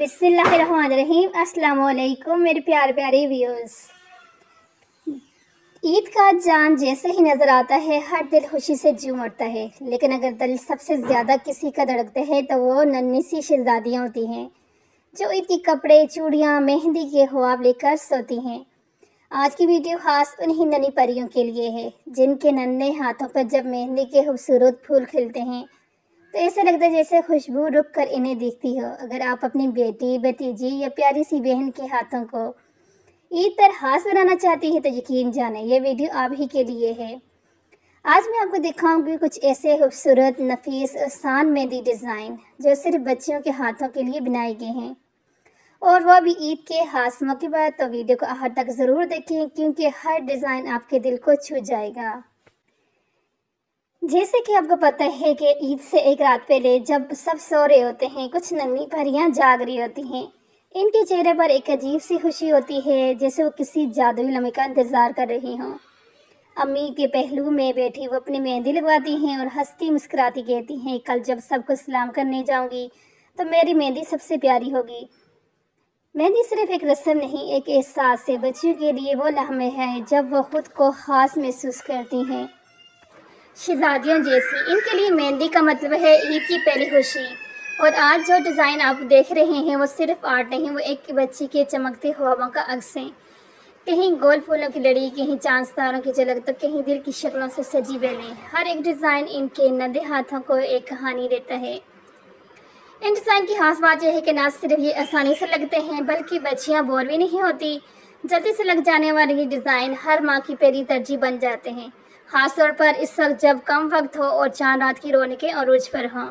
बिस्मिल्लाहिर्रहमानिर्रहीम। अस्सलाम वालेकुम मेरे प्यारे प्यारे व्यूअर्स। ईद का चाँद जैसे ही नज़र आता है हर दिल खुशी से झूम उठता है, लेकिन अगर दिल सबसे ज़्यादा किसी का धड़कते हैं तो वो नन्ही सी शहज़ादियाँ होती हैं जो ईद के कपड़े, चूड़ियाँ, मेहंदी के ख्वाब लेकर सोती हैं। आज की वीडियो खास उन्हीं नन्ही परियों के लिए है जिनके नन्हे हाथों पर जब मेहंदी के खूबसूरत फूल खिलते हैं तो ऐसा लगता है जैसे खुशबू रुक कर इन्हें देखती हो। अगर आप अपनी बेटी, भतीजी या प्यारी सी बहन के हाथों को ईद पर खास बनाना चाहती है तो यकीन जाने ये वीडियो आप ही के लिए है। आज मैं आपको दिखाऊंगी कुछ ऐसे खूबसूरत, नफीस, आसान मेहंदी डिज़ाइन जो सिर्फ बच्चियों के हाथों के लिए बनाए गए हैं, और वह भी ईद के खास मौके पर। तो वीडियो को आखिर तक ज़रूर देखें क्योंकि हर डिज़ाइन आपके दिल को छू जाएगा। जैसे कि आपको पता है कि ईद से एक रात पहले जब सब सो रहे होते हैं, कुछ नन्ही परियां जाग रही होती हैं। इनके चेहरे पर एक अजीब सी खुशी होती है, जैसे वो किसी जादुई लम्हे का इंतज़ार कर रही हों। अम्मी के पहलू में बैठी वो अपनी मेहंदी लगवाती हैं और हंसती मुस्कुराती कहती हैं, कल जब सबको सलाम करने जाऊंगी तो मेरी मेहंदी सबसे प्यारी होगी। मेहंदी सिर्फ एक रस्म नहीं, एक एहसास है। बच्चियों के लिए वो लम्हे हैं जब वो खुद को ख़ास महसूस करती हैं, शहज़ादियों जैसी। इनके लिए मेहंदी का मतलब है ईद की पहली खुशी। और आज जो डिज़ाइन आप देख रहे हैं वो सिर्फ आर्ट नहीं, वो एक बच्ची के चमकते ख्वाबों का अक्स है। कहीं गोल फूलों की लड़ी, कहीं चांद तारों की झलक, तो कहीं दिल की शक्लों से सजी बेलें। हर एक डिज़ाइन इनके नन्हे हाथों को एक कहानी देता है। इन डिज़ाइन की खास बात यह है कि ना सिर्फ ये आसानी से लगते हैं बल्कि बच्चियाँ बोर भी नहीं होती। जल्दी से लग जाने वाले ये डिज़ाइन हर माँ की पहली तरजीह बन जाते हैं, ख़ासतौर पर इस वक्त जब कम वक्त हो और चांद रात की रौनकें अरूज पर हों।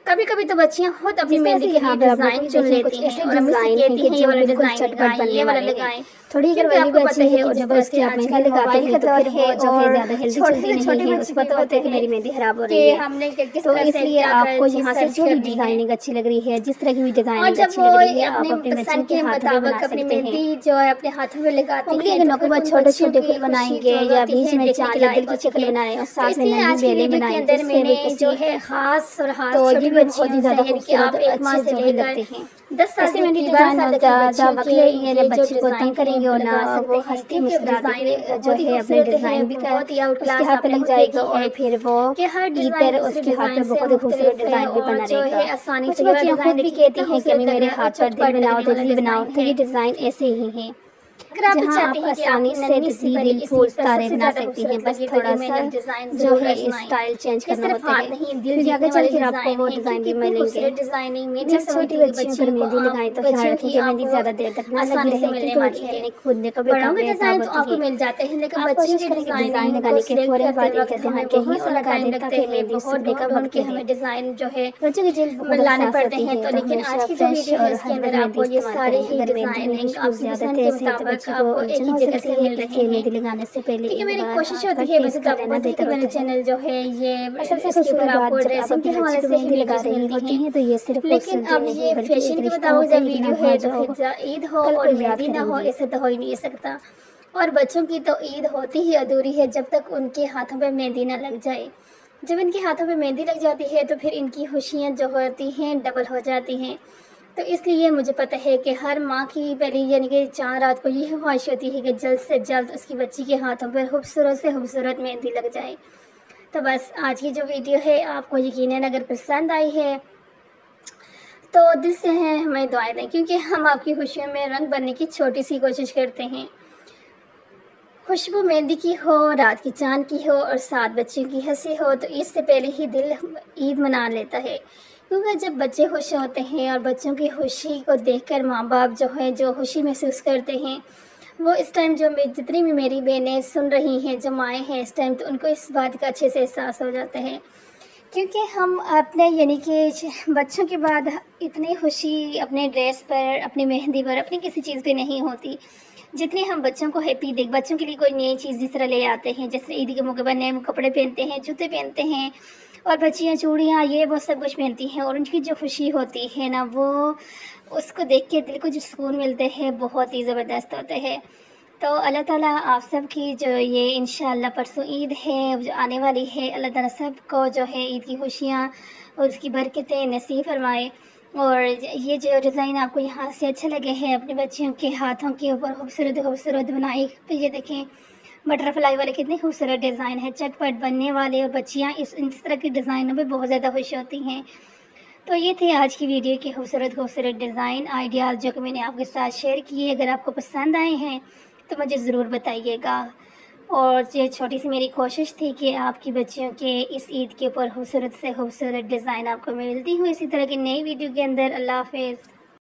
कभी कभी तो बच्चियां खुद अपनी मेहंदी के लिए डिज़ाइन चुन लेती हैं और डिज़ाइन कहती हैं ये वाला डिज़ाइन लगाएं, ये वाला लगाएं। थोड़ी अगर वाली भी अच्छी है और जब उसके आप मेहंदी लगाते हैं तो फिर वो जो है ज़्यादा हेल्दी चलती नहीं है, उसको पता होता है कि मेरी मेहंदी खराब हो रही है। हमने तो इसलिए आपको यहाँ से जो भी डिज़ाइनिंग अच्छी लग रही है, जिस तरह की भी डिज़ाइनिंग अच्छी लग रही है, आप अपने बच्चे के हाथों में बना सकते हैं। जो है अपने हाथों में लगाती हैं अगर नौके बाद छोटे छोटे फूल बनाएंगे या बीच में चांद या दिल की शक्ल बनाए और साथ में नन्ही बेलें बनाएंगे, मैंने जो है खास और खास तो ये भी बहुत ही ज़्यादा खूबसूरत और अच्छे जो है लगते हैं। 10 साल ऐसे मेहंदी डिज़ाइन ज़्यादा वक्ले ये बच्चे को तंग करेंगे और ना वो हंसती मुस्कुराती जो है अपने डिज़ाइन भी उसके हाथ पे लग जाएगा और फिर वो ईद पर उसके हाथ पे बहुत ही खूबसूरत डिज़ाइन भी बना रहेगा। कुछ बच्चियाँ खुद भी कहती हैं कि मेरे हाथ पर दिल बनाओ, दिल बनाओ, तो ये डिज़ाइन ऐसे ही हैं जहाँ आप आसानी से दिल फूल तारे बना सकती हैं। बस थोड़ा सा जो है स्टाइल चेंज करना होता है, फिर आगे चल कर आपको वो डिज़ाइन भी मिलेंगे। जब छोटी बच्चियों पर मेहंदी लगाएं तो ख्याल रखें कि मेहंदी ज़्यादा देर तक ना लगी रहे क्योंकि खुदने को भी डिज़ाइन तो आपको मिल जाते हैं, लेकिन बच्चों के डिज़ाइन लगाने के फौरन बाद एक ध्यान कहीं और लगा दें ताकि मेहंदी सूखने का वक्त हमें डिज़ाइन जो है बच्चों की जल्द लाने पड़ते हैं। तो लेकिन आज की जो वीडियो है इसके अंदर आपको ये सारे ही डिज़ाइन आपकी पसंद के मुताबिक आपको एक ही जगह से मिल रहे हैं। मेहंदी लगाने से पहले क्योंकि मेरी कोशिश होती है वैसे तो आपको पता है कि मेरा चैनल जो है ये सबसे खूबसूरत आपको ड्रेसिंग के हवाले से ही लगा रही होती हैं, तो ये सिर्फ लेकिन अब ये फैशन के मुताबिक जब वीडियो है तो फिर ईद हो और मेहंदी ना हो ऐसे तो हो ही नहीं सकता। और बच्चों की तो ईद होती ही अधूरी है जब तक उनके हाथों पर मेहंदी ना लग जाए। जब इनके हाथों पर मेहंदी लग जाती है तो फिर इनकी खुशियाँ जो होती हैं डबल हो जाती हैं। तो इसलिए मुझे पता है कि हर माँ की पहली यानी कि चांद रात को यही ख्वाहिश होती है कि जल्द से जल्द उसकी बच्ची के हाथों पर खूबसूरत से खूबसूरत मेहंदी लग जाए। तो बस आज की जो वीडियो है आपको यकीनन अगर पसंद आई है तो दिल से हैं हमें दुआएं दें, क्योंकि हम आपकी खुशियों में रंग भरने की छोटी सी कोशिश करते हैं। खुशबू मेहंदी की हो, रात की चांद की हो और साथ बच्चों की हंसी हो तो इससे पहले ही दिल ईद मना लेता है। क्योंकि जब बच्चे खुश होते हैं और बच्चों की खुशी को देखकर माँ बाप जो है जो खुशी महसूस करते हैं, वो इस टाइम जो जितनी भी मेरी बहनें सुन रही हैं, जो माएँ हैं इस टाइम, तो उनको इस बात का अच्छे से एहसास हो जाता है। क्योंकि हम अपने यानी कि बच्चों के बाद इतनी खुशी अपने ड्रेस पर, अपनी मेहंदी पर, अपनी किसी चीज़ पे नहीं होती जितनी हम बच्चों को हैप्पी देख बच्चों के लिए कोई नई चीज़ जिस तरह ले आते हैं, जैसे ईद के मौके पर नए कपड़े पहनते हैं, जूते पहनते हैं और बच्चियाँ चूड़ियाँ ये वो सब कुछ पहनती हैं और उनकी जो खुशी होती है ना, वो उसको देख के दिल को जो सुकून मिलते हैं बहुत ही ज़बरदस्त होते हैं। तो अल्लाह ताला आप सब की जो ये इंशाअल्लाह परसों ईद है जो आने वाली है, अल्लाह ताला सब को जो है ईद की खुशियाँ और उसकी बरकतें नसीब फरमाए। اور یہ جو ڈیزائن آپ کو یہاں سے اچھا لگے ہیں اپنے بچیوں کے ہاتھوں کے اوپر خوبصورت بنائی، تو یہ دیکھیں بٹر فلائی والے کتنے خوبصورت ڈیزائن ہے، چٹ پٹ بننے والے، اور بچیاں اس طرح کے ڈیزائنوں پہ بہت زیادہ خوش ہوتی ہیں۔ تو یہ تھے آج کی ویڈیو کے خوبصورت ڈیزائن آئیڈیاز جو کہ میں نے آپ کے ساتھ شیئر کیے۔ اگر آپ کو پسند آئے ہیں تو مجھے ضرور بتائیے گا، اور یہ چھوٹی سی میری کوشش تھی کہ آپ کی بچیوں کے اس عید کے اوپر خوبصورت سے خوبصورت ڈیزائن آپ کو میں ملتی ہوں اسی طرح کی نئی ویڈیو کے اندر۔ اللہ حافظ۔